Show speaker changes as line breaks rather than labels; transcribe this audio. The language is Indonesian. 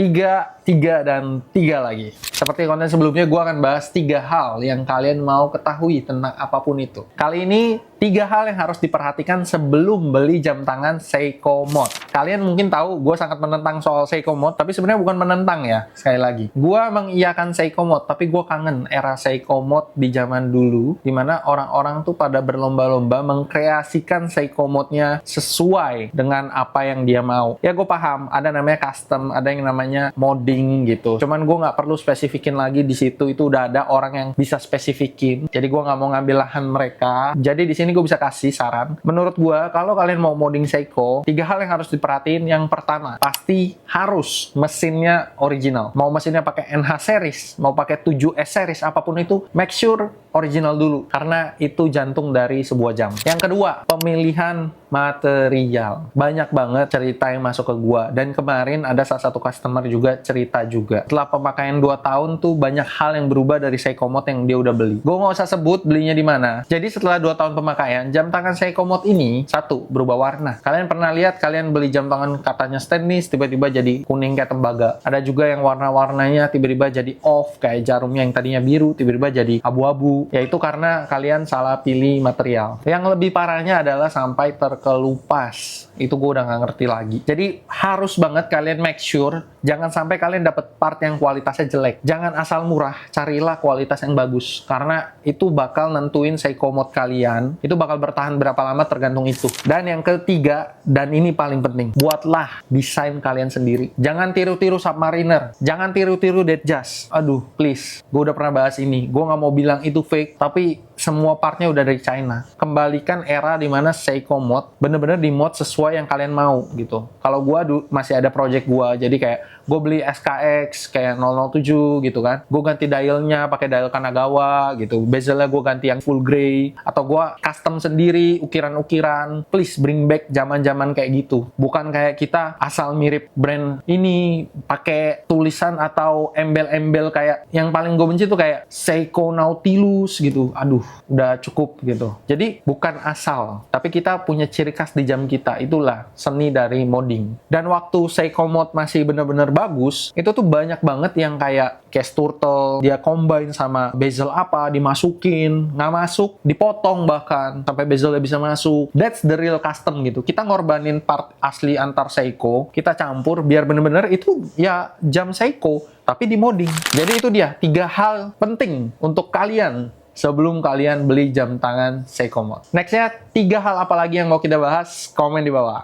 tiga dan tiga lagi. Seperti konten sebelumnya, gue akan bahas 3 hal yang kalian mau ketahui tentang apapun itu. Kali ini 3 hal yang harus diperhatikan sebelum beli jam tangan Seiko Mode. Kalian mungkin tahu gue sangat menentang soal Seiko Mode, tapi sebenarnya bukan menentang ya, sekali lagi. Gue mengiyakan Seiko Mode, tapi gue kangen era Seiko Mode di zaman dulu, dimana orang-orang tuh pada berlomba-lomba mengkreasikan Seiko Mode-nya sesuai dengan apa yang dia mau. Ya gue paham, ada namanya custom, ada yang namanya modding gitu. Cuman gue nggak perlu spesifikin lagi di situ, itu udah ada orang yang bisa spesifikin. Jadi gue nggak mau ngambil lahan mereka. Jadi di sini gue bisa kasih saran. Menurut gue, kalau kalian mau modding Seiko, 3 hal yang harus diperhatiin. Yang pertama, pasti harus mesinnya original. Mau mesinnya pakai NH series, mau pakai 7S series, apapun itu, make sure original dulu. Karena itu jantung dari sebuah jam. Yang kedua, pemilihan material. Banyak banget cerita yang masuk ke gua. Dan kemarin ada salah satu customer juga cerita juga. Setelah pemakaian 2 tahun tuh banyak hal yang berubah dari Seiko Mode yang dia udah beli. Gua nggak usah sebut belinya di mana. Jadi setelah 2 tahun pemakaian, jam tangan Seiko Mode ini, satu, berubah warna. Kalian pernah lihat, kalian beli jam tangan katanya stainless, tiba-tiba jadi kuning kayak tembaga. Ada juga yang warna-warnanya tiba-tiba jadi off, kayak jarumnya yang tadinya biru, tiba-tiba jadi abu-abu. Yaitu karena kalian salah pilih material. Yang lebih parahnya adalah sampai terkelupas. Itu gue udah nggak ngerti lagi. Jadi harus banget kalian make sure jangan sampai kalian dapat part yang kualitasnya jelek. Jangan asal murah, carilah kualitas yang bagus. Karena itu bakal nentuin Seiko Mode kalian. Itu bakal bertahan berapa lama tergantung itu. Dan yang ketiga, dan ini paling penting, buatlah desain kalian sendiri. Jangan tiru-tiru Submariner. Jangan tiru-tiru Datejust. Aduh, please. Gue udah pernah bahas ini. Gue nggak mau bilang itu fake, tapi semua partnya udah dari China. Kembalikan era dimana Seiko Mode bener-bener di mode sesuai yang kalian mau gitu. Kalau gua masih ada project gua, jadi kayak gue beli SKX kayak 007 gitu kan. Gue ganti dialnya pakai dial Kanagawa gitu. Bezelnya gue ganti yang full gray, atau gue custom sendiri ukiran-ukiran. Please bring back zaman-zaman kayak gitu. Bukan kayak kita asal mirip brand ini pakai tulisan atau embel-embel kayak yang paling gue benci tuh kayak Seiko Nautilus gitu. Aduh, udah cukup gitu. Jadi bukan asal, tapi kita punya ciri khas di jam kita. Itulah seni dari modding. Dan waktu Seiko Mode masih bener-bener bagus, itu tuh banyak banget yang kayak case turtle, dia combine sama bezel apa, dimasukin, nggak masuk, dipotong bahkan, sampai bezelnya bisa masuk. That's the real custom gitu. Kita ngorbanin part asli antar Seiko, kita campur biar bener-bener itu ya jam Seiko, tapi di modding. Jadi itu dia, 3 hal penting untuk kalian sebelum kalian beli jam tangan Seiko Mode. Nextnya, 3 hal apa lagi yang mau kita bahas? Komen di bawah.